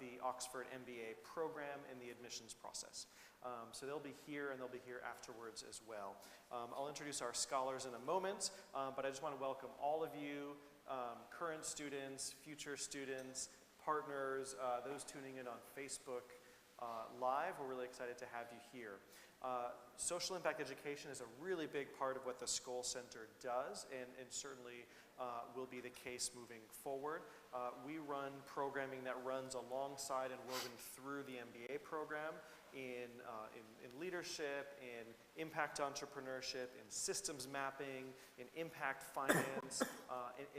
the Oxford MBA program and the admissions process. So they'll be here and they'll be here afterwards as well. I'll introduce our scholars in a moment, but I just want to welcome all of you, current students, future students, partners, those tuning in on Facebook Live. We're really excited to have you here. Social impact education is a really big part of what the Skoll Centre does, and certainly will be the case moving forward. We run programming that runs alongside and woven through the MBA program in leadership, in impact entrepreneurship, in systems mapping, in impact finance,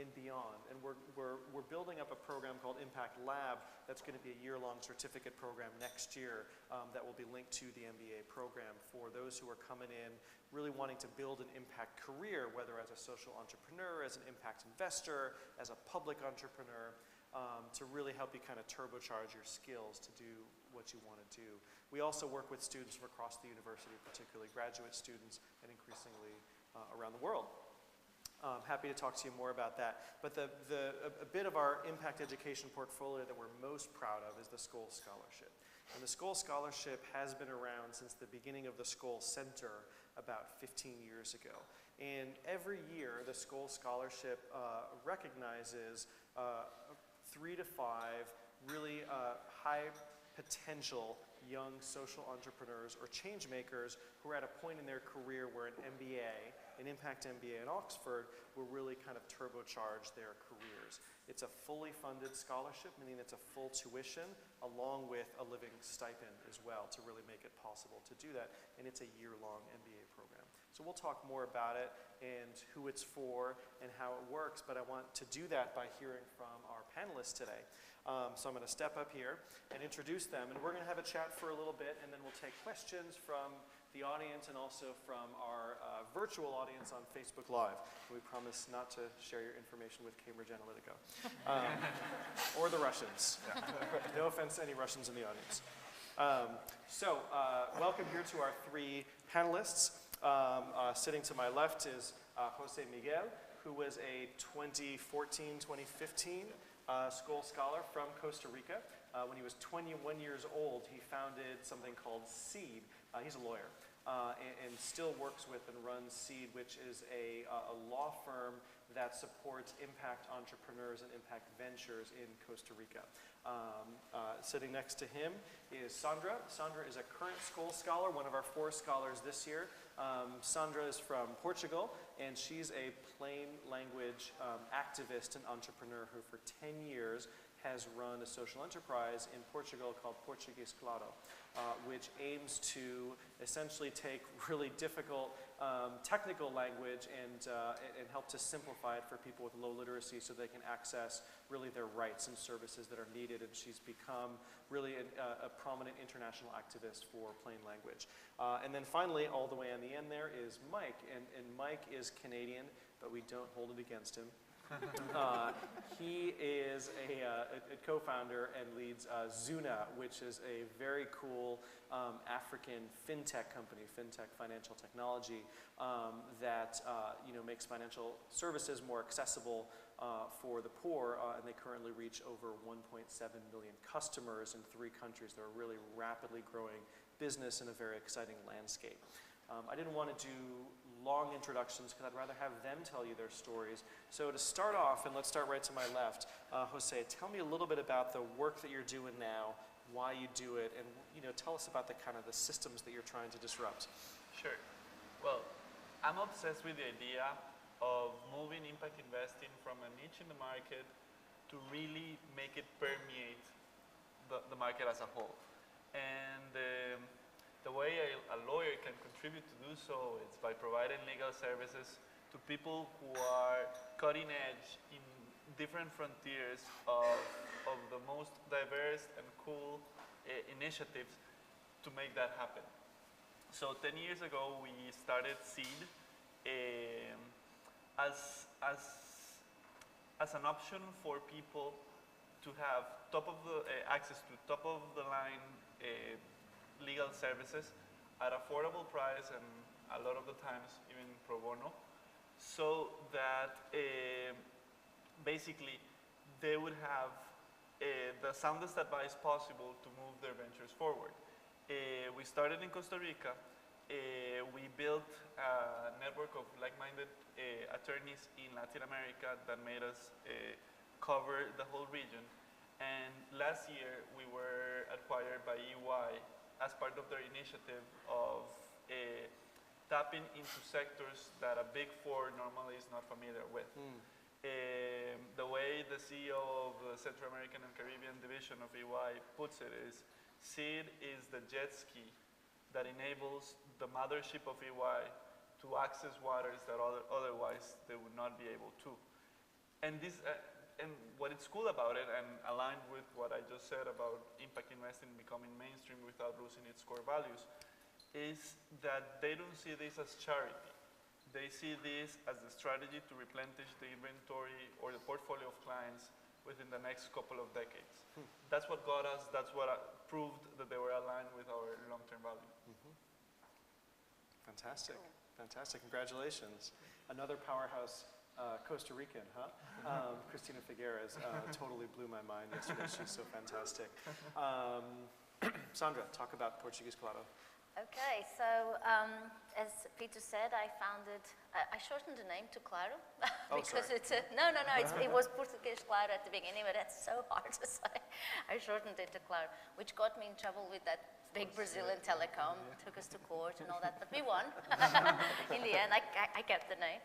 and beyond. And we're building up a program called Impact Lab that's going to be a year-long certificate program next year that will be linked to the MBA program for those who are coming in really wanting to build an impact career, whether as a social entrepreneur, as an impact investor, as a public entrepreneur, to really help you kind of turbocharge your skills to do what you want to do. We also work with students from across the university, particularly graduate students, and increasingly around the world. Happy to talk to you more about that. But a bit of our impact education portfolio that we're most proud of is the Skoll Scholarship. And the Skoll Scholarship has been around since the beginning of the Skoll Centre about 15 years ago. And every year, the Skoll Scholarship recognizes 3 to 5 really high potential young social entrepreneurs or change makers who are at a point in their career where an MBA, an impact MBA in Oxford, will really kind of turbocharge their careers. It's a fully funded scholarship, meaning it's a full tuition along with a living stipend as well to really make it possible to do that. And it's a year-long MBA program. So we'll talk more about it and who it's for and how it works, but I want to do that by hearing from our panelists today. So I'm going to step up here and introduce them, and we're going to have a chat for a little bit, and then we'll take questions from the audience and also from our virtual audience on Facebook Live. We promise not to share your information with Cambridge Analytica or the Russians. No offense to any Russians in the audience. Welcome here to our 3 panelists. Sitting to my left is José Miguel, who was a 2014-2015 Skoll Scholar from Costa Rica. When he was 21 years old, he founded something called SEED. He's a lawyer and still works with and runs SEED, which is a law firm that supports impact entrepreneurs and impact ventures in Costa Rica. Sitting next to him is Sandra. Sandra is a current Skoll Scholar, one of our 4 scholars this year. Sandra is from Portugal, and she's a plain language activist and entrepreneur who for 10 years has run a social enterprise in Portugal called Português Claro, which aims to essentially take really difficult technical language and help to simplify it for people with low literacy so they can access really their rights and services that are needed. And she's become really a prominent international activist for plain language. And then finally, all the way on the end there is Mike. And Mike is Canadian, but we don't hold it against him. He is a co-founder and leads Zuna, which is a very cool African fintech company, fintech financial technology that makes financial services more accessible for the poor, and they currently reach over 1.7 million customers in 3 countries. They're a really rapidly growing business in a very exciting landscape. I didn't want to do long introductions because I'd rather have them tell you their stories. So to start off, and let's start right to my left, Jose, tell me a little bit about the work that you're doing now, why you do it, and tell us about the kind of the systems that you're trying to disrupt. Sure. Well, I'm obsessed with the idea of moving impact investing from a niche in the market to really make it permeate the market as a whole. And the way a lawyer can contribute to do so is by providing legal services to people who are cutting edge in different frontiers of the most diverse and cool initiatives to make that happen. So 10 years ago, we started SEED as an option for people to have access to top-of-the-line legal services at affordable price and a lot of the times even pro bono, so that basically they would have the soundest advice possible to move their ventures forward. We started in Costa Rica. We built a network of like-minded attorneys in Latin America that made us cover the whole region. And last year, we were acquired by EY as part of their initiative of tapping into sectors that a Big Four normally is not familiar with. The way the CEO of the Central American and Caribbean division of EY puts it is, SEED is the jet ski that enables the mothership of EY to access waters that otherwise they would not be able to. And this, and what is cool about it, and aligned with what I just said about impact investing becoming mainstream without losing its core values, is that they don't see this as charity. They see this as the strategy to replenish the inventory or the portfolio of clients within the next couple of decades. That's what got us, that's what proved that they were aligned with our long-term value. Fantastic, fantastic, congratulations. Another powerhouse Costa Rican, huh? Cristina Figueres totally blew my mind yesterday, she's so fantastic. Sandra, talk about Portuguese Claro. Okay, so as Peter said, I founded, I shortened the name to Claro because it's it was Portuguese Claro at the beginning, but that's so hard to say. I shortened it to Claro, which got me in trouble with that big Brazilian telecom, took us to court and all that, but we won. In the end, I kept the name.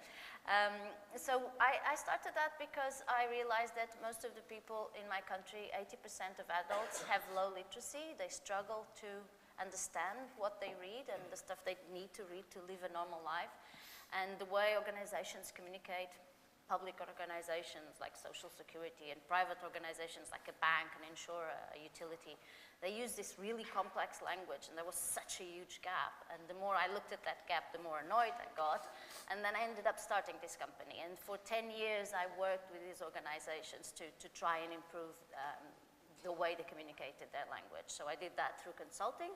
So I started that because I realized that most of the people in my country, 80% of adults, have low literacy. They struggle to understand what they read and the stuff they need to read to live a normal life. And the way organizations communicate, public organizations like Social Security and private organizations like a bank, an insurer, a utility, they use this really complex language, and there was such a huge gap. And the more I looked at that gap, the more annoyed I got. And then I ended up starting this company. And for 10 years, I worked with these organizations to try and improve the way they communicated their language. So I did that through consulting.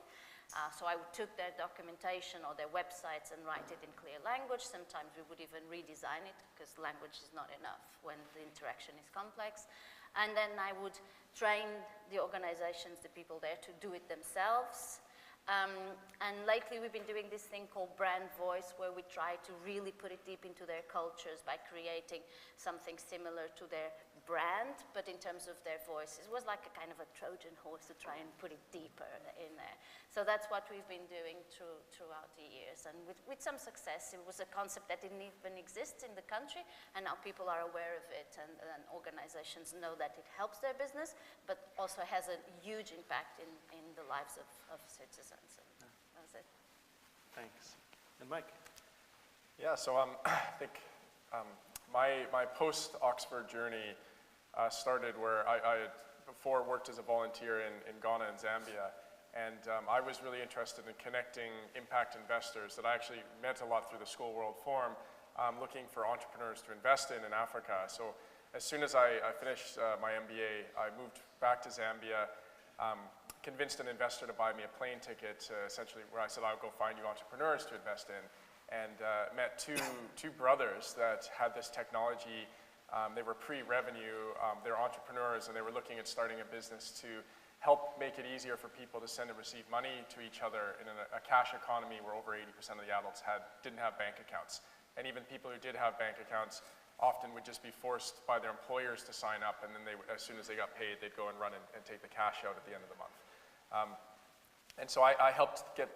So I took their documentation or their websites and write it in clear language. Sometimes we would even redesign it because language is not enough when the interaction is complex. And then I would train the organizations, the people there, to do it themselves. And lately we've been doing this thing called brand voice, where we try to really put it deep into their cultures by creating something similar to their brand, but in terms of their voice. It was like a kind of a Trojan horse to try and put it deeper in there. So that's what we've been doing throughout the years, and with some success. It was a concept that didn't even exist in the country, and now people are aware of it, and organizations know that it helps their business, but also has a huge impact in the lives of citizens. And that's it. Thanks. And Mike? Yeah, so I think my post-Oxford journey started where I had before worked as a volunteer in Ghana and Zambia, and I was really interested in connecting impact investors that I actually met a lot through the Skoll World Forum, looking for entrepreneurs to invest in Africa. So as soon as I finished my MBA, I moved back to Zambia, convinced an investor to buy me a plane ticket, essentially where I said, I'll go find you entrepreneurs to invest in, and met two brothers that had this technology. They were pre-revenue, they're entrepreneurs, and they were looking at starting a business to help make it easier for people to send and receive money to each other in a cash economy where over 80% of the adults didn't have bank accounts. And even people who did have bank accounts often would just be forced by their employers to sign up, and then as soon as they got paid, they'd go and run and take the cash out at the end of the month. And so I helped get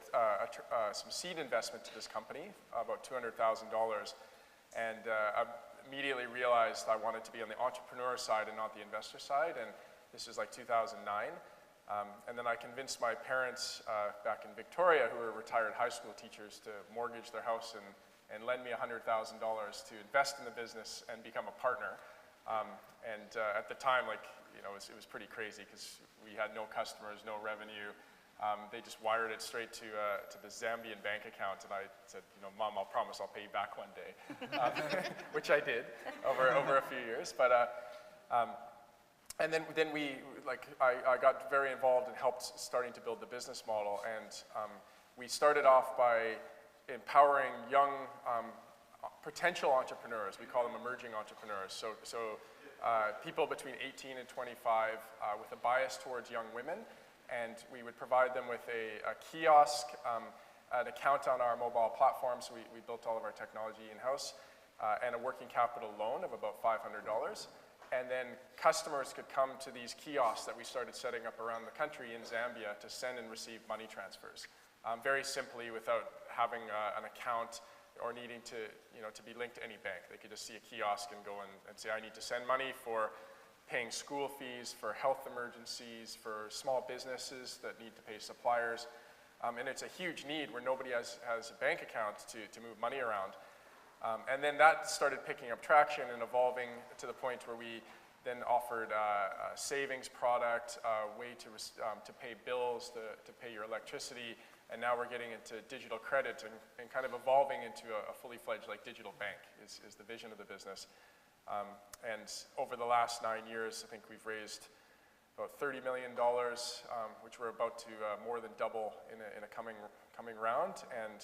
some seed investment to this company, about $200,000, and I immediately realized I wanted to be on the entrepreneur side and not the investor side, and this was like 2009. And then I convinced my parents back in Victoria, who were retired high school teachers, to mortgage their house and lend me $100,000 to invest in the business and become a partner. At the time, it was pretty crazy because we had no customers, no revenue. They just wired it straight to the Zambian bank account, and I said, Mom, I'll promise I'll pay you back one day, which I did over a few years. But and then I got very involved and helped starting to build the business model, and we started off by empowering young potential entrepreneurs. We call them emerging entrepreneurs. So people between 18 and 25 with a bias towards young women, and we would provide them with a kiosk, an account on our mobile platform, so we built all of our technology in-house, and a working capital loan of about $500. And then customers could come to these kiosks that we started setting up around the country in Zambia to send and receive money transfers, very simply without having an account or needing to, to be linked to any bank. They could just see a kiosk and go and say, I need to send money for paying school fees, for health emergencies, for small businesses that need to pay suppliers. And it's a huge need where nobody has a bank account to move money around. And then that started picking up traction and evolving to the point where we then offered a savings product, a way to pay bills, to pay your electricity, and now we're getting into digital credit and kind of evolving into a fully fledged digital bank is the vision of the business. And over the last 9 years, I think we've raised about $30 million, which we're about to more than double in a coming round, and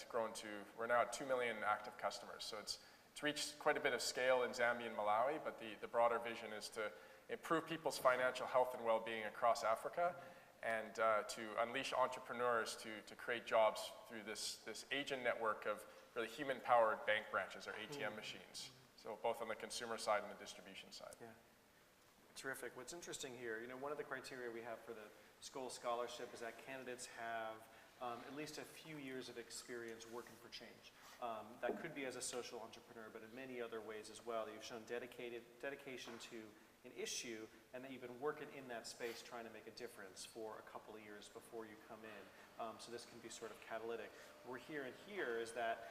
we're now at 2 million active customers. So it's reached quite a bit of scale in Zambia and Malawi, but the broader vision is to improve people's financial health and well-being across Africa, and to unleash entrepreneurs to create jobs through this agent network of really human-powered bank branches, or ATM machines. So both on the consumer side and the distribution side. Yeah. Terrific. What's interesting here, one of the criteria we have for the Skoll Scholarship is that candidates have at least a few years of experience working for change. That could be as a social entrepreneur, but in many other ways as well. You've shown dedication to an issue, and that you've been working in that space trying to make a difference for a couple of years before you come in. So this can be sort of catalytic. What we're hearing here is that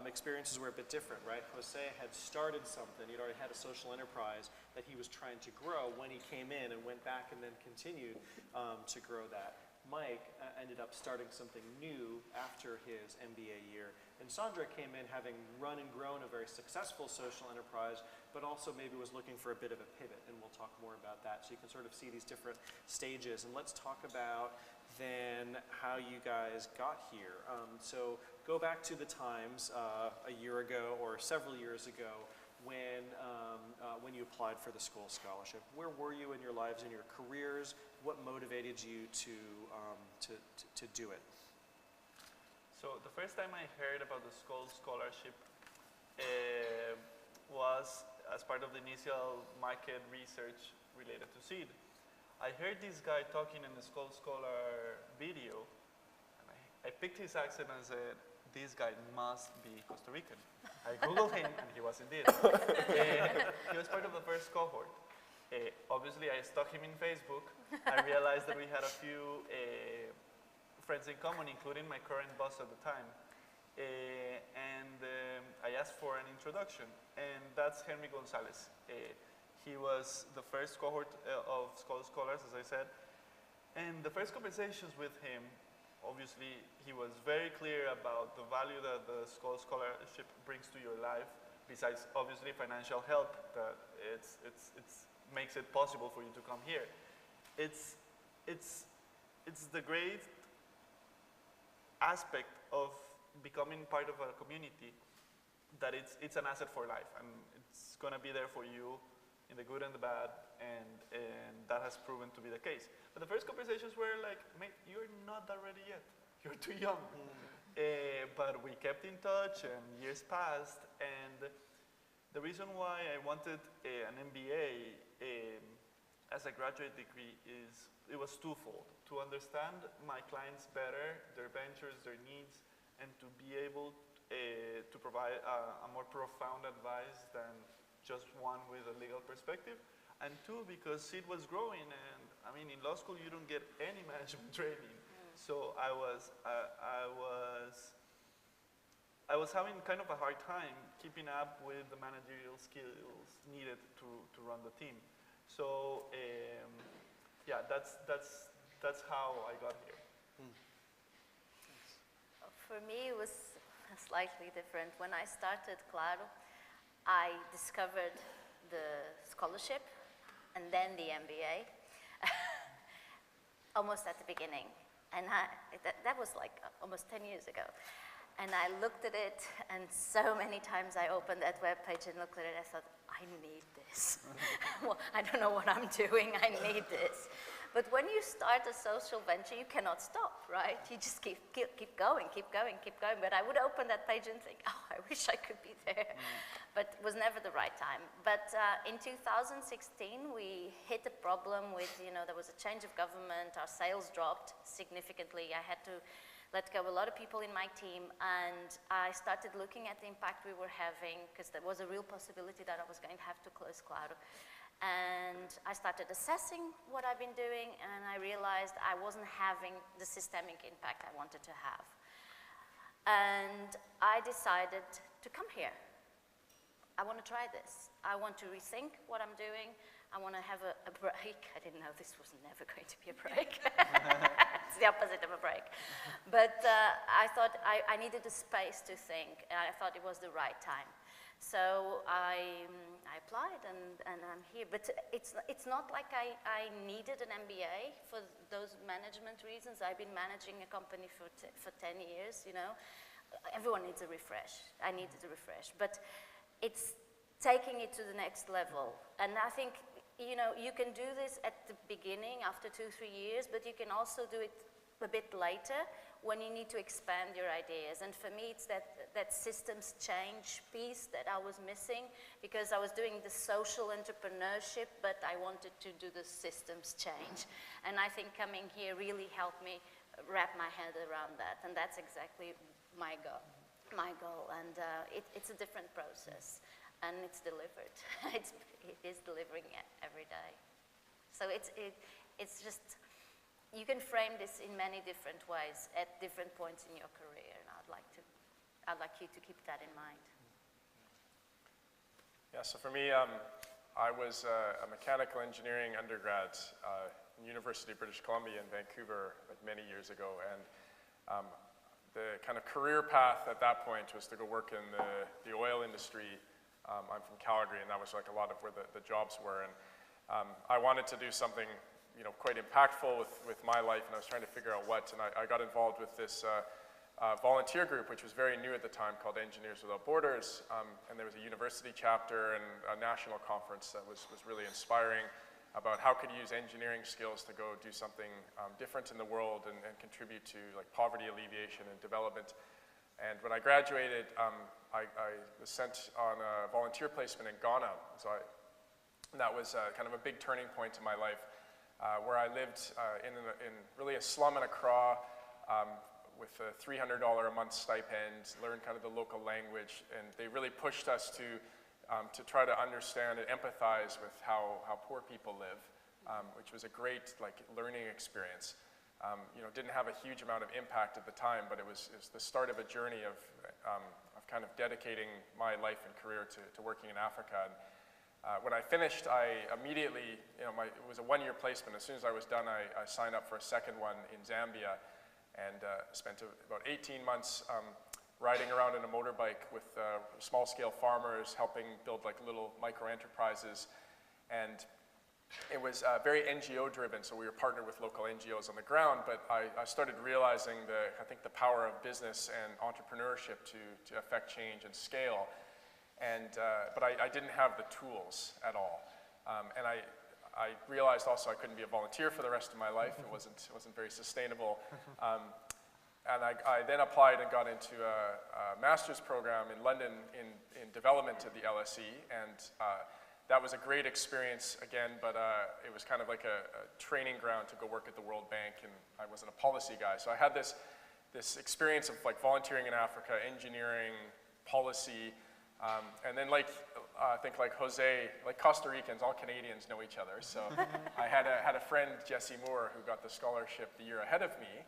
experiences were a bit different, right? Jose had started something. He'd already had a social enterprise that he was trying to grow when he came in, and went back and then continued to grow that. Mike ended up starting something new after his MBA year. And Sandra came in having run and grown a very successful social enterprise, but also maybe was looking for a bit of a pivot, and we'll talk more about that. So you can sort of see these different stages. And let's talk about then how you guys got here. So go back to the times a year ago or several years ago when you applied for the Skoll Scholarship. Where were you in your lives, in your careers? What motivated you to do it? So the first time I heard about the Skoll Scholarship was as part of the initial market research related to seed. I heard this guy talking in the Skoll Scholar video, and I picked his accent and said, this guy must be Costa Rican. I Googled him, and he was indeed. He was part of the first cohort. Obviously, I stalked him in Facebook. I realized that we had a few friends in common, including my current boss at the time. And I asked for an introduction, and that's Henry Gonzalez. He was the first cohort of Skoll Scholars, as I said. And the first conversations with him, obviously, he was very clear about the value that the Skoll Scholarship brings to your life, besides obviously financial help that it makes it possible for you to come here. It's the great aspect of becoming part of a community that it's an asset for life, and it's going to be there for you in the good and the bad, and that has proven to be the case. But the first conversations were like, mate, you're not that ready yet. You're too young. But we kept in touch, and years passed, and the reason why I wanted an MBA as a graduate degree is it was twofold: to understand my clients better, their ventures, their needs, and to be able to provide a more profound advice than just one with a legal perspective. And two, because seed was growing, and I mean, in law school you don't get any management training. So I was having kind of a hard time keeping up with the managerial skills needed to run the team. So yeah, that's how I got here. For me, it was slightly different. When I started Claro, I discovered the scholarship and then the MBA almost at the beginning. And that was like almost 10 years ago. And I looked at it, and so many times I opened that webpage and looked at it, I thought, I I need this. Well, I don't know what I'm doing, I need this. But when you start a social venture, you cannot stop, right? You just keep going. But I would open that page and think, oh, I wish I could be there. But it was never the right time. But in 2016, we hit a problem with, there was a change of government, our sales dropped significantly. I had to let go a lot of people in my team, and I started looking at the impact we were having, because there was a real possibility that I was going to have to close Claro. And I started assessing what I've been doing, and I realized I wasn't having the systemic impact I wanted to have. And I decided to come here. I want to try this. I want to rethink what I'm doing. I want to have a break. I didn't know this was never going to be a break. It's the opposite of a break. But I thought I needed a space to think, and I thought it was the right time. So I applied, and I'm here. But it's not like I needed an MBA for those management reasons. I've been managing a company for 10 years, Everyone needs a refresh. I needed a refresh. But it's taking it to the next level. And I think, you can do this at the beginning, after 2-3 years, but you can also do it a bit later when you need to expand your ideas. And for me, it's that systems change piece that I was missing, because I was doing the social entrepreneurship, but I wanted to do the systems change. And I think coming here really helped me wrap my head around that. And that's exactly my goal. And it's a different process. And it's delivered. It is delivering every day. So it's just, you can frame this in many different ways at different points in your career, and I'd like you to keep that in mind. Yeah, so for me, I was a mechanical engineering undergrad in University of British Columbia in Vancouver many years ago, and the kind of career path at that point was to go work in the oil industry. I'm from Calgary, and that was like a lot of where the jobs were, and I wanted to do something quite impactful with my life, and I was trying to figure out what, and I got involved with this volunteer group, which was very new at the time, called Engineers Without Borders, and there was a university chapter and a national conference that was really inspiring about how could you use engineering skills to go do something different in the world and contribute to poverty alleviation and development. And when I graduated, I was sent on a volunteer placement in Ghana, and that was kind of a big turning point in my life, where I lived in really a slum in Accra, with a $300 a month stipend, learned kind of the local language, and they really pushed us to try to understand and empathize with how poor people live, which was a great learning experience. Didn't have a huge amount of impact at the time, but it was the start of a journey of kind of dedicating my life and career to working in Africa. And when I finished, I immediately, it was a one-year placement. As soon as I was done, I signed up for a second one in Zambia, and spent about 18 months riding around in a motorbike with small-scale farmers, helping build little micro-enterprises. And it was very NGO-driven, so we were partnered with local NGOs on the ground, but I started realizing I think the power of business and entrepreneurship to affect change and scale. And, but I didn't have the tools at all. And I realized also I couldn't be a volunteer for the rest of my life. It wasn't very sustainable. And I then applied and got into a master's program in London in development at the LSE, and that was a great experience again, but it was kind of like a training ground to go work at the World Bank, and I wasn't a policy guy. So I had this experience of volunteering in Africa, engineering, policy, and then I think like José, like Costa Ricans, all Canadians know each other. So I had a friend, José Moore, who got the scholarship the year ahead of me.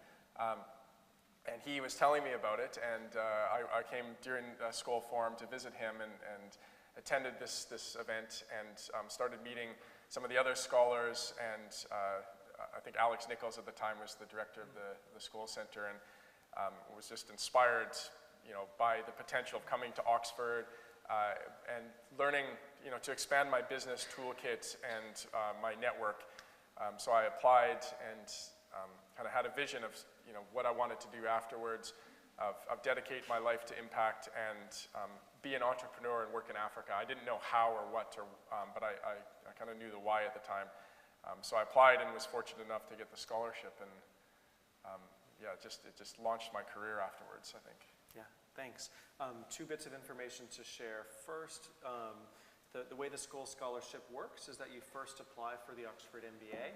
And he was telling me about it, and I came during Skoll Forum to visit him and attended this event and started meeting some of the other scholars, and I think Alex Nichols at the time was the director of the Skoll Centre, and was just inspired by the potential of coming to Oxford and learning to expand my business toolkit and my network. So I applied and kind of had a vision of what I wanted to do afterwards. of dedicate my life to impact and be an entrepreneur and work in Africa. I didn't know how or what, but I kind of knew the why at the time. So I applied and was fortunate enough to get the scholarship, and yeah, it just launched my career afterwards, I think. Yeah, thanks. Two bits of information to share. First, the way the Skoll Scholarship works is that you first apply for the Oxford MBA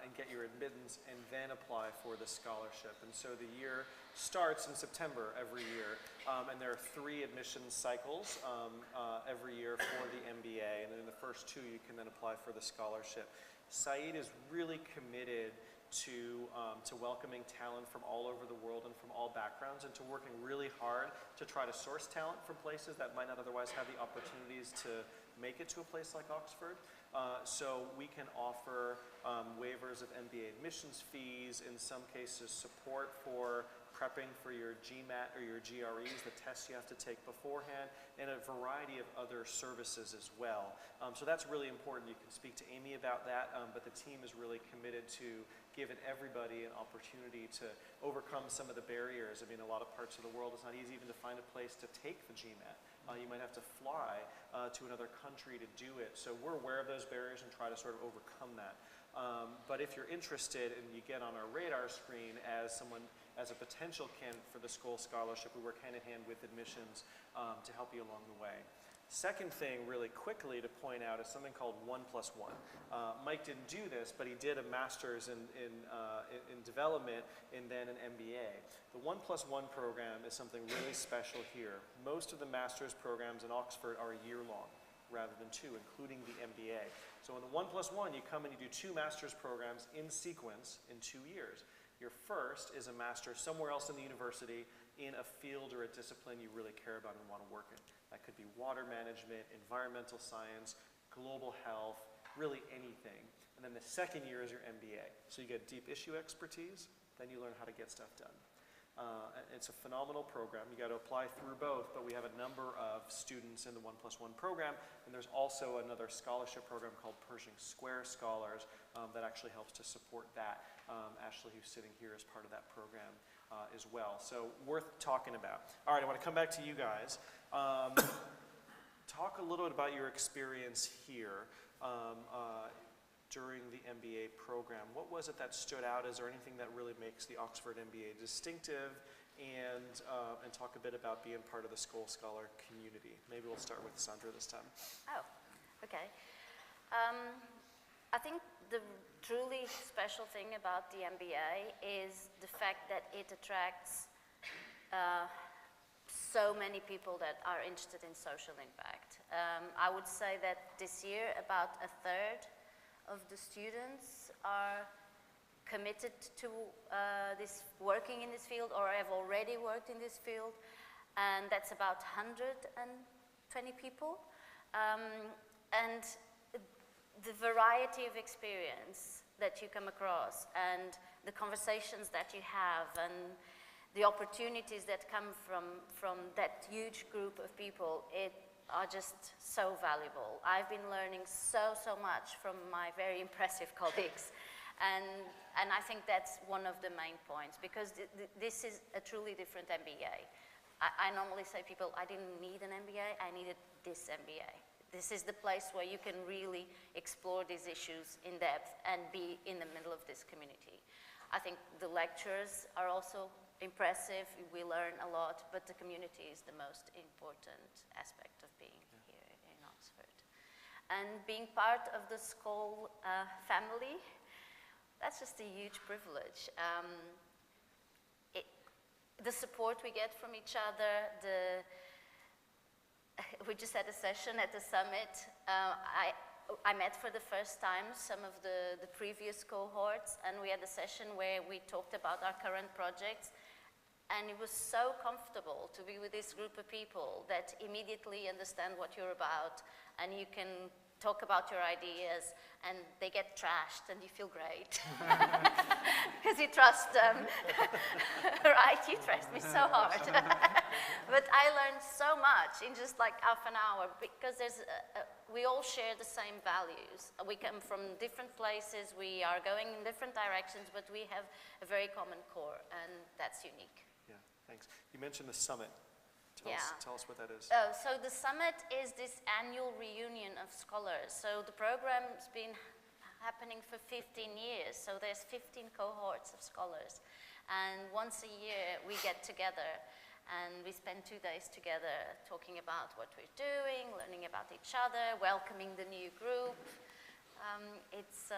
and get your admittance, and then apply for the scholarship. And so the year starts in September every year, and there are 3 admissions cycles every year for the MBA, and in the first 2 you can then apply for the scholarship. Saeed is really committed to welcoming talent from all over the world and from all backgrounds, and to working really hard to try to source talent from places that might not otherwise have the opportunities to make it to a place like Oxford. So we can offer waivers of MBA admissions fees, in some cases support for prepping for your GMAT or your GREs, the tests you have to take beforehand, and a variety of other services as well. So that's really important. You can speak to Amy about that, but the team is really committed to giving everybody an opportunity to overcome some of the barriers. I mean, a lot of parts of the world, it's not easy even to find a place to take the GMAT. You might have to fly to another country to do it. So we're aware of those barriers and try to sort of overcome that. But if you're interested and you get on our radar screen as someone, as a potential candidate for the Skoll Scholarship, we work hand in hand with admissions to help you along the way. Second thing, really quickly to point out, is something called 1+1. Mike didn't do this, but he did a master's in development and then an MBA. The 1+1 program is something really special here. Most of the master's programs in Oxford are year-long rather than 2, including the MBA. So in the 1+1, you come and you do 2 master's programs in sequence in 2 years. Your first is a master's somewhere else in the university in a field or a discipline you really care about and want to work in. That could be water management, environmental science, global health, really anything. And then the second year is your MBA. So you get deep issue expertise, then you learn how to get stuff done. It's a phenomenal program. You got to apply through both, but we have a number of students in the 1+1 program, and there's also another scholarship program called Pershing Square Scholars that actually helps to support that. Ashley, who's sitting here, is part of that program as well. So worth talking about. All right, I want to come back to you guys. Talk a little bit about your experience here during the MBA program. What was it that stood out? Is there anything that really makes the Oxford MBA distinctive? And talk a bit about being part of the Skoll Scholar community. Maybe we'll start with Sandra this time. Oh, okay. I think the truly special thing about the MBA is the fact that it attracts so many people that are interested in social impact. I would say that this year about 1/3 of the students are committed to working in this field or have already worked in this field, and that's about 120 people. And the variety of experience that you come across and the conversations that you have and the opportunities that come from that huge group of people, it are just so valuable. I've been learning so much from my very impressive colleagues. And I think that's one of the main points, because this is a truly different MBA. I normally say people, I didn't need an MBA, I needed this MBA. This is the place where you can really explore these issues in depth and be in the middle of this community. I think the lectures are also impressive, we learn a lot, but the community is the most important aspect of being here in Oxford. And being part of the Skoll family, that's just a huge privilege. The support we get from each other, we just had a session at the summit. I met for the first time some of the previous cohorts, and we had a session where we talked about our current projects, and it was so comfortable to be with this group of people that immediately understand what you're about, and you can talk about your ideas, and they get trashed, and you feel great. Because you trust them. Right? You trust me so hard. But I learned so much in just like half an hour, because we all share the same values. We come from different places, we are going in different directions, but we have a very common core, and that's unique. Yeah, Thanks. You mentioned the summit. Tell us what that is. Oh, so the summit is this annual reunion of scholars. So the program's been happening for 15 years. So there's 15 cohorts of scholars. And once a year, we get together and we spend 2 days together talking about what we're doing, learning about each other, welcoming the new group. It's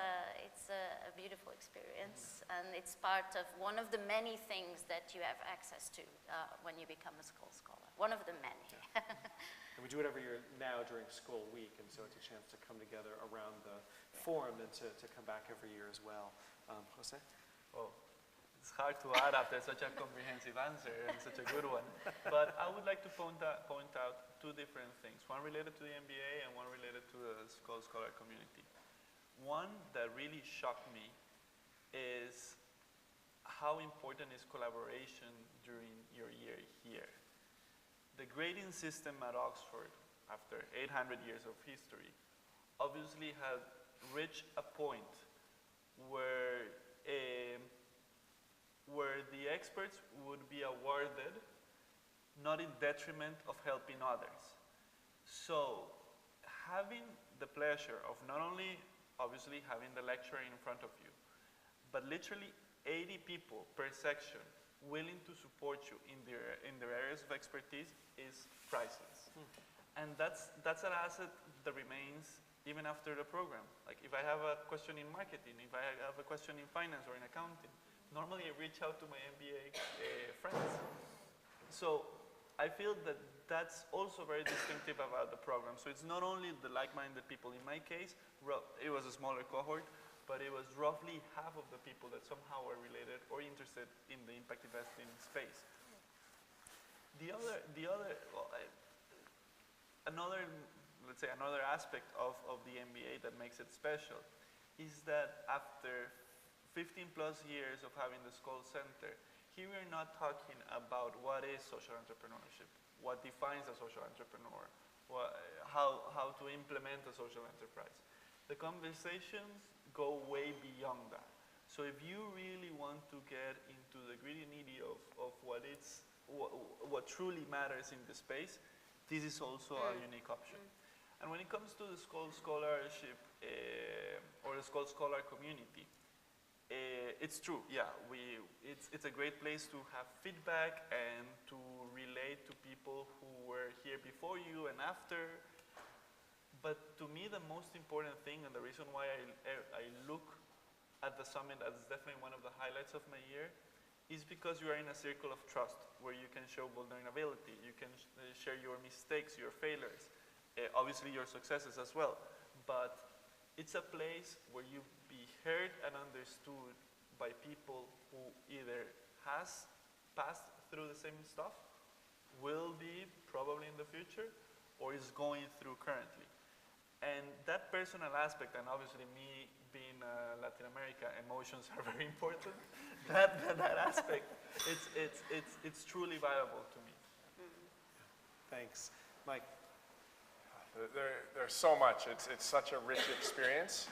a beautiful experience, and it's part of one of the many things that you have access to when you become a Skoll Scholar. One of the many. Yeah. And we do it every year now during Skoll Week, and so it's a chance to come together around the forum and to come back every year as well. José? Oh, it's hard to add after such a comprehensive answer and such a good one. But I would like to point out two different things, one related to the MBA and one related to the Skoll Scholar community. One that really shocked me is how important is collaboration during your year here. The grading system at Oxford, after 800 years of history, obviously had reached a point where the experts would be awarded not in detriment of helping others. So having the pleasure of not only obviously having the lecturer in front of you, but literally 80 people per section willing to support you in their areas of expertise is priceless. And that's an asset that remains even after the program. Like if I have a question in marketing, if I have a question in finance or in accounting, normally I reach out to my MBA friends. So I feel that that's also very distinctive about the program. So it's not only the like-minded people. In my case, it was a smaller cohort, but it was roughly half of the people that somehow were related or interested in the impact investing space. Another aspect of the MBA that makes it special is that after 15 plus years of having the Skoll Centre, here we're not talking about what is social entrepreneurship, what defines a social entrepreneur, how to implement a social enterprise. The conversations go way beyond that. So if you really want to get into the gritty-nitty of what truly matters in the space, this is also a unique option. And when it comes to the Skoll Scholarship or the Skoll Scholar community, it's true, yeah. It's a great place to have feedback and to relate to people who were here before you and after. But to me, the most important thing and the reason why I look at the summit as definitely one of the highlights of my year is because you are in a circle of trust where you can show vulnerability, you can share your mistakes, your failures, obviously your successes as well. But it's a place where you be heard and understood by people who either has passed through the same stuff, will be probably in the future, or is going through currently. And that personal aspect, and obviously me being Latin America, emotions are very important. that aspect, it's truly valuable to me. Thanks. Mike? There's so much. It's such a rich experience.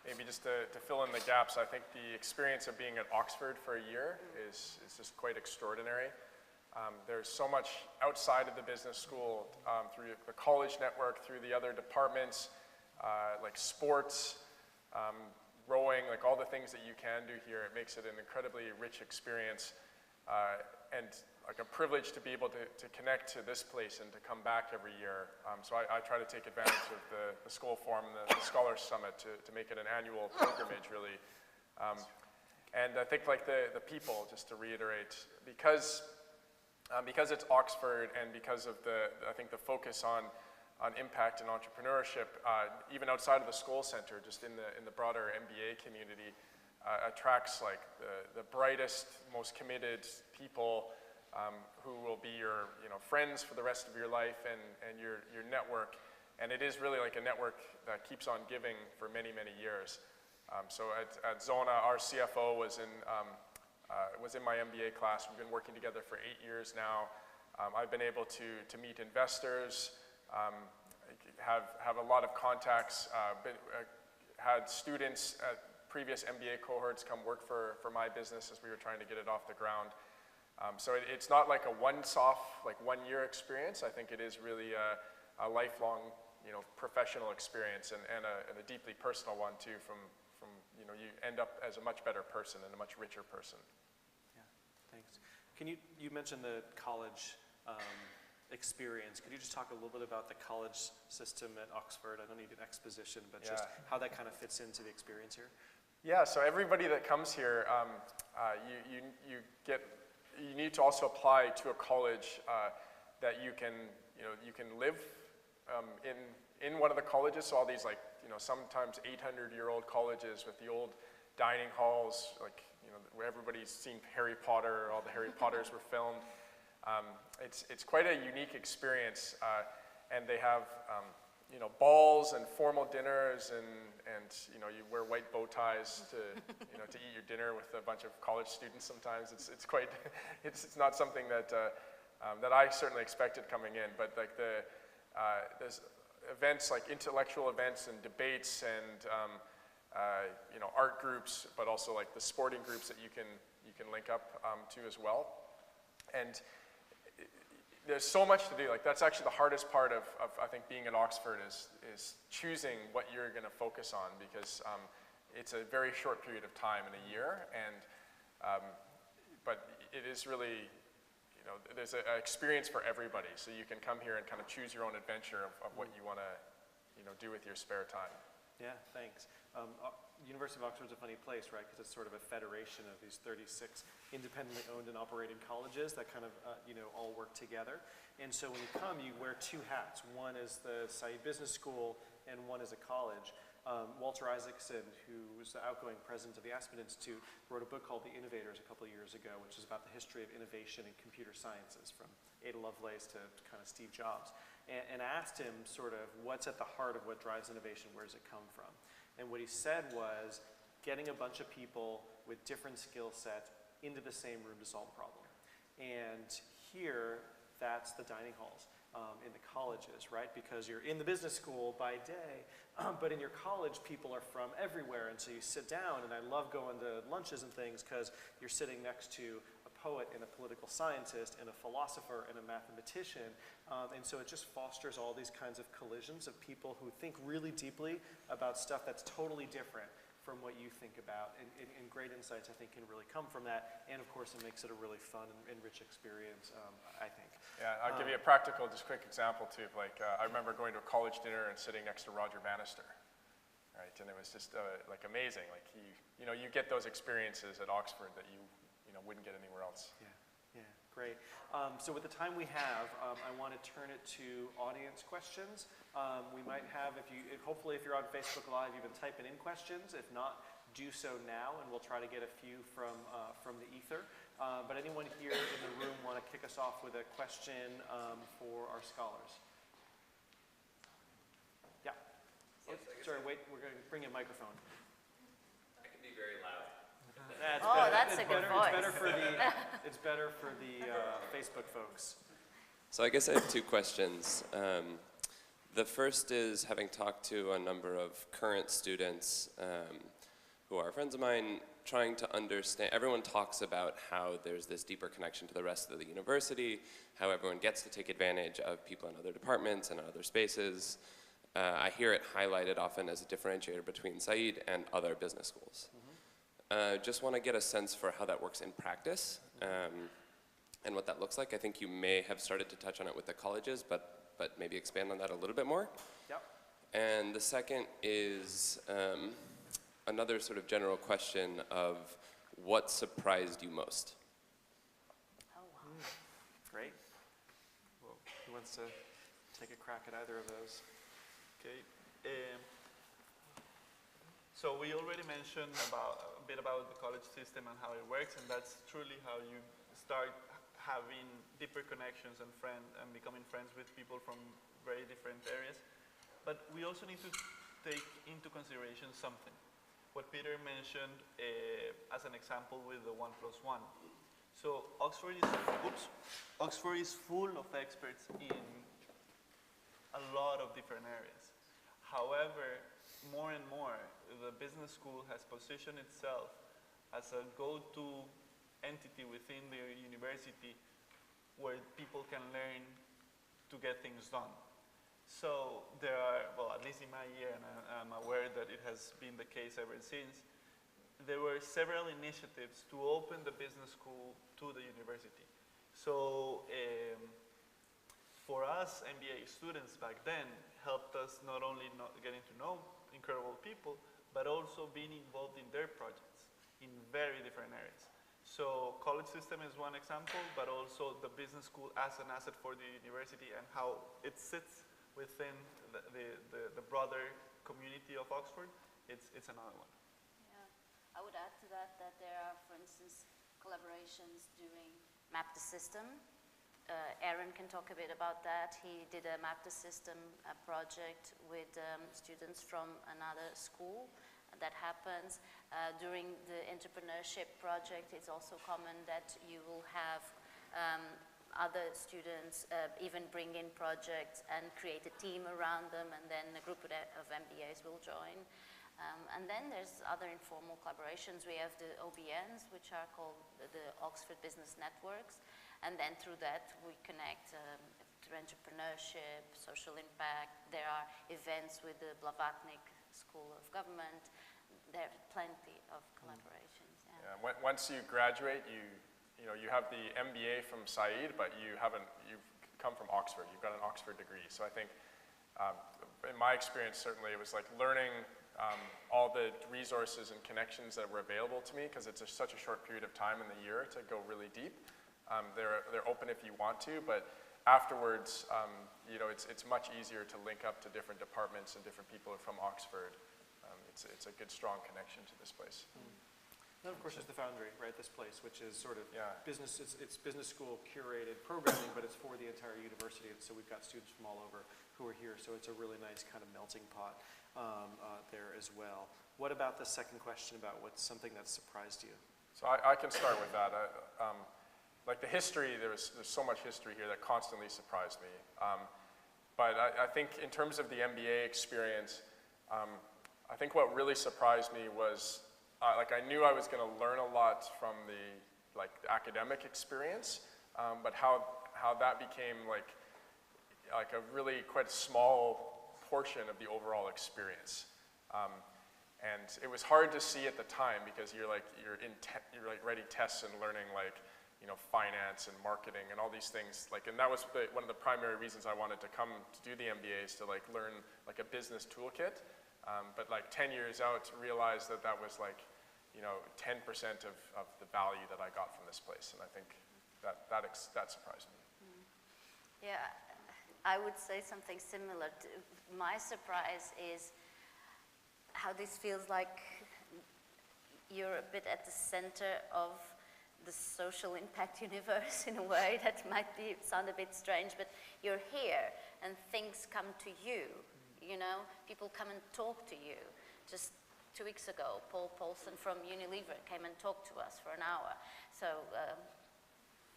Maybe just to fill in the gaps, I think the experience of being at Oxford for a year is just quite extraordinary. There's so much outside of the business school, through the college network, through the other departments, like sports, rowing, like all the things that you can do here. It makes it an incredibly rich experience, and like a privilege to be able to connect to this place and to come back every year. So I try to take advantage of the Skoll Forum, the Scholars Summit to make it an annual pilgrimage, really. And I think like the people, just to reiterate, because it's Oxford and because of I think the focus on impact and entrepreneurship, even outside of the Skoll Centre, just in the broader MBA community, attracts like the brightest, most committed people who will be your friends for the rest of your life and your network. And it is really like a network that keeps on giving for many, many years. So at Zona, our CFO was in my MBA class. We've been working together for 8 years now. I've been able to meet investors, have a lot of contacts, had students at previous MBA cohorts come work for my business as we were trying to get it off the ground. So it's not like a once-off, like one-year experience. I think it is really a lifelong, professional experience and a deeply personal one too. From you end up as a much better person and a much richer person. Yeah, thanks. Can you mentioned the college experience. Could you just talk a little bit about the college system at Oxford? I don't need an exposition, but just how that kind of fits into the experience here. Yeah, so everybody that comes here, you need to also apply to a college that you can live in one of the colleges. So all these sometimes 800-year-old colleges with the old dining halls, where everybody's seen Harry Potter, all the Harry Potters were filmed. It's quite a unique experience, and they have balls and formal dinners, and you wear white bow ties to to eat your dinner with a bunch of college students. Sometimes it's not something that that I certainly expected coming in, but there's events like intellectual events and debates and art groups, but also like the sporting groups that you can link up to as well. And there's so much to do. That's actually the hardest part of I think being at Oxford is choosing what you're going to focus on, because it's a very short period of time in a year, and but it is really there's an experience for everybody. So you can come here and kind of choose your own adventure of what you want to do with your spare time. Yeah, thanks. University of Oxford's a funny place, right? Because it's sort of a federation of these 36 independently owned and operating colleges that kind of, all work together. And so when you come, you wear two hats. One is the Saïd Business School, and one is a college. Walter Isaacson, who's the outgoing president of the Aspen Institute, wrote a book called The Innovators a couple of years ago, which is about the history of innovation in computer sciences, from Ada Lovelace to kind of Steve Jobs. And I asked him sort of what's at the heart of what drives innovation, where does it come from? And what he said was getting a bunch of people with different skill sets into the same room to solve a problem. And here, that's the dining halls in the colleges, right? Because you're in the business school by day, but in your college, people are from everywhere. And so you sit down, and I love going to lunches and things because you're sitting next to a poet and a political scientist and a philosopher and a mathematician. And so it just fosters all these kinds of collisions of people who think really deeply about stuff that's totally different from what you think about. And great insights, I think, can really come from that. And of course, it makes it a really fun and rich experience, I think. Yeah, I'll give you a practical, just quick example too. I remember going to a college dinner and sitting next to Roger Bannister, right? And it was just amazing. You get those experiences at Oxford that you wouldn't get anywhere else. Yeah, great. So with the time we have, I want to turn it to audience questions. We might have, hopefully if you're on Facebook Live, you've been typing in questions. If not, do so now, and we'll try to get a few from the ether. But anyone here in the room want to kick us off with a question for our scholars? Yeah. Sorry, wait, we're going to bring in a microphone. I can be very loud. That's a good voice. It's better for the Facebook folks. So I guess I have two questions. The first is, having talked to a number of current students who are friends of mine, trying to understand, everyone talks about how there's this deeper connection to the rest of the university, how everyone gets to take advantage of people in other departments and other spaces. I hear it highlighted often as a differentiator between Saïd and other business schools. Just want to get a sense for how that works in practice and what that looks like. I think you may have started to touch on it with the colleges, but maybe expand on that a little bit more. Yep. And the second is another sort of general question of what surprised you most? Oh, wow. Great. Well, who wants to take a crack at either of those? Okay. So we already mentioned a bit about the college system and how it works, and that's truly how you start having deeper connections and becoming friends with people from very different areas. But we also need to take into consideration something. What Peter mentioned as an example with the 1+1. So Oxford is full of experts in a lot of different areas. However, more and more, the business school has positioned itself as a go-to entity within the university where people can learn to get things done. So there are, well, at least in my year, and I'm aware that it has been the case ever since, there were several initiatives to open the business school to the university. So for us MBA students back then, helped us not only getting to know incredible people, but also being involved in their projects in very different areas. So college system is one example, but also the business school as an asset for the university and how it sits within the broader community of Oxford, it's another one. Yeah, I would add to that there are, for instance, collaborations doing Map the System. Aaron can talk a bit about that. He did a Map the System project with students from another school. That happens. During the entrepreneurship project, it's also common that you will have other students even bring in projects and create a team around them, and then a group of MBAs will join. And then there's other informal collaborations. We have the OBNs, which are called the Oxford Business Networks, and then through that we connect to entrepreneurship, social impact. There are events with the Blavatnik School of Government. There are plenty of collaborations. Yeah. Once you graduate, you have the MBA from Said, but you've come from Oxford. You've got an Oxford degree. So I think, in my experience, certainly it was like learning all the resources and connections that were available to me, because it's such a short period of time in the year to go really deep. They're open if you want to, but afterwards, it's much easier to link up to different departments and different people from Oxford. It's a good, strong connection to this place. And of course, there's the Foundry, right? This place, which is sort of business. It's business school curated programming, but it's for the entire university. And so we've got students from all over who are here. So it's a really nice kind of melting pot there as well. What about the second question about what's something that surprised you? So I can start with that. Like the history, there's so much history here that constantly surprised me. But I think in terms of the MBA experience, I think what really surprised me was, I knew I was going to learn a lot from the academic experience, but how that became like a really quite small portion of the overall experience. And it was hard to see at the time because you're writing tests and learning finance and marketing and all these things. And that was one of the primary reasons I wanted to come to do the MBA, is to learn a business toolkit. But 10 years out, to realize that was 10% of the value that I got from this place, and I think that surprised me. Yeah, I would say something similar. My surprise is how this feels like you're a bit at the center of the social impact universe in a way that might sound a bit strange, but you're here and things come to you. People come and talk to you. Just 2 weeks ago, Paul Paulson from Unilever came and talked to us for an hour. So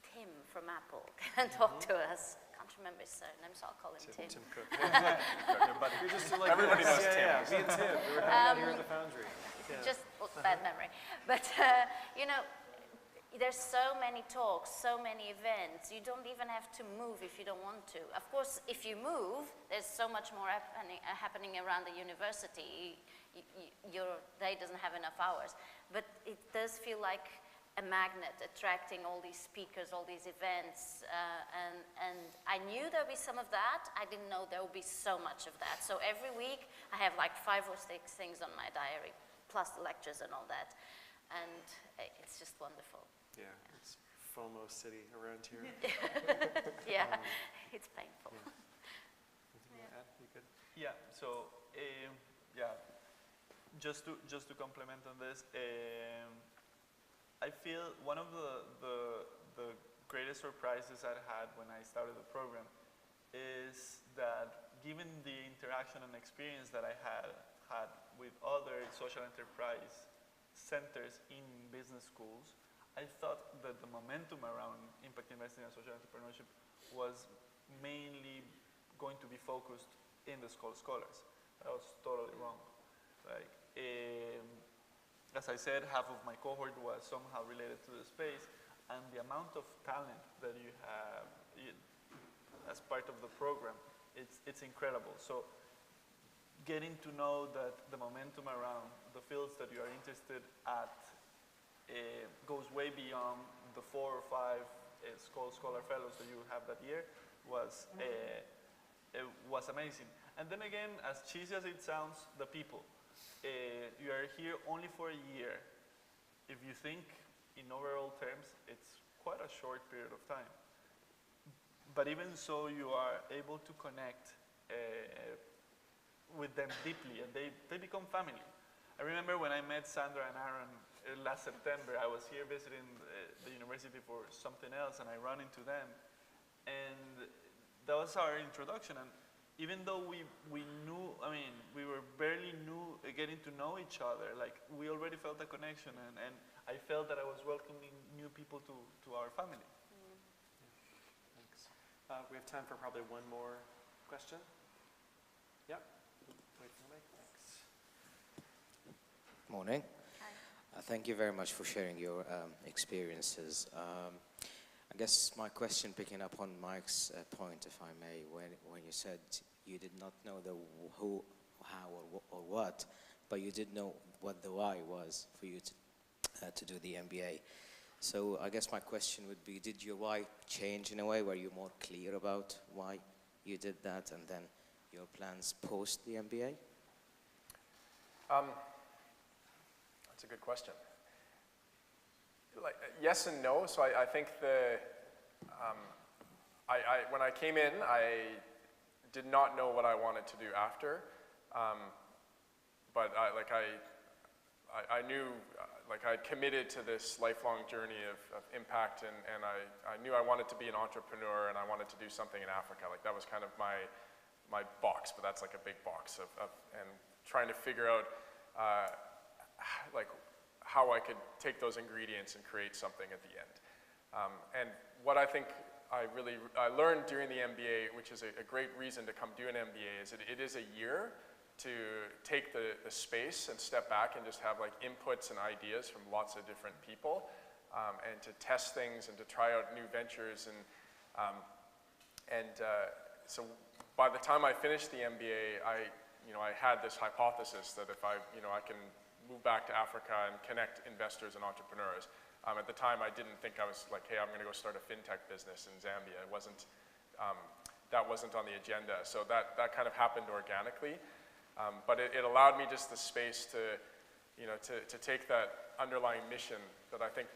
Tim from Apple came and talked to us. Can't remember his surname, so I'll call him Tim. Tim Cook. You're just everybody knows Tim. Yeah, me and Tim. We were hanging out here at the Foundry. Yeah. Just bad memory. But, there's so many talks, so many events. You don't even have to move if you don't want to. Of course, if you move, there's so much more happening around the university. Your day doesn't have enough hours. But it does feel like a magnet attracting all these speakers, all these events. And I knew there would be some of that. I didn't know there would be so much of that. So every week, I have 5 or 6 things on my diary, plus the lectures and all that. And it's just wonderful. Yeah, it's FOMO city around here. Yeah, it's painful. Anything you want to add? You good? Yeah. So, just to complement on this, I feel one of the greatest surprises I had when I started the program is that, given the interaction and experience that I had with other social enterprise centers in business schools, I thought that the momentum around impact investing and social entrepreneurship was mainly going to be focused in the Skoll Scholars. I was totally wrong. as I said, half of my cohort was somehow related to the space, and the amount of talent that you have as part of the program, it's incredible. So getting to know that the momentum around the fields that you are interested at goes way beyond the 4 or 5 Skoll Scholar Fellows that you have that year was amazing. And then again, as cheesy as it sounds, the people. You are here only for a year. If you think in overall terms, it's quite a short period of time. But even so, you are able to connect with them deeply, and they become family. I remember when I met Sandra and Aaron last September, I was here visiting the university for something else, and I ran into them. And that was our introduction. And even though we knew, I mean, we were barely getting to know each other, like we already felt a connection, and I felt that I was welcoming new people to our family. Thanks. We have time for probably one more question. Yep. Wait for the mic. Thanks. Morning. Hi. Thank you very much for sharing your experiences. I guess my question, picking up on Mike's point, if I may, when you said you did not know the who, how, or what, but you did know what the why was for you to do the MBA. So I guess my question would be, did your why change in a way? Were you more clear about why you did that, and then your plans post the MBA? That's a good question. Like, yes and no. So I think when I came in, I did not know what I wanted to do after, but I knew, like I committed to this lifelong journey of impact, and I knew I wanted to be an entrepreneur, and I wanted to do something in Africa. Like that was kind of my box, but that's like a big box and trying to figure out like how I could take those ingredients and create something at the end. And what I think I learned during the MBA, which is a great reason to come do an MBA, is that it is a year to take the space and step back and just have like inputs and ideas from lots of different people, and to test things and to try out new ventures. So by the time I finished the MBA, I had this hypothesis that if I can move back to Africa and connect investors and entrepreneurs. At the time, I didn't think I was like, hey, I'm going to go start a fintech business in Zambia. It wasn't, that wasn't on the agenda. So that kind of happened organically. But it allowed me just the space to take that underlying mission that I think,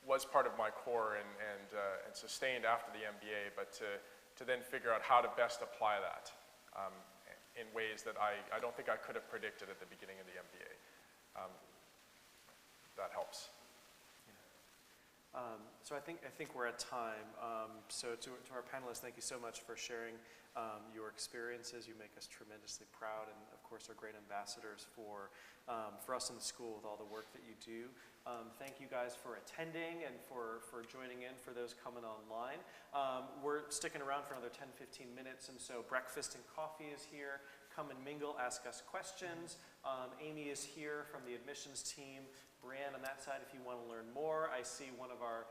was part of my core and sustained after the MBA, but to then figure out how to best apply that in ways that I don't think I could have predicted at the beginning of the MBA. That helps. So I think we're at time. So to our panelists, thank you so much for sharing your experiences. You make us tremendously proud, and of course are great ambassadors for us in the school with all the work that you do. Thank you guys for attending and for joining in, for those coming online. We're sticking around for another 10-15 minutes, and so breakfast and coffee is here. Come and mingle, ask us questions. Amy is here from the admissions team. Brianne on that side if you want to learn more. I see one of our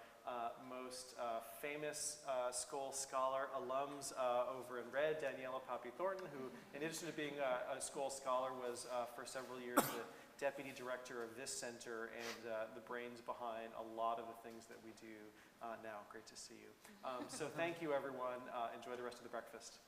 most famous Skoll Scholar alums over in red, Daniela Poppy-Thornton, who in addition to being a Skoll Scholar was for several years the Deputy Director of this center and the brains behind a lot of the things that we do now. Great to see you. So thank you everyone. Enjoy the rest of the breakfast.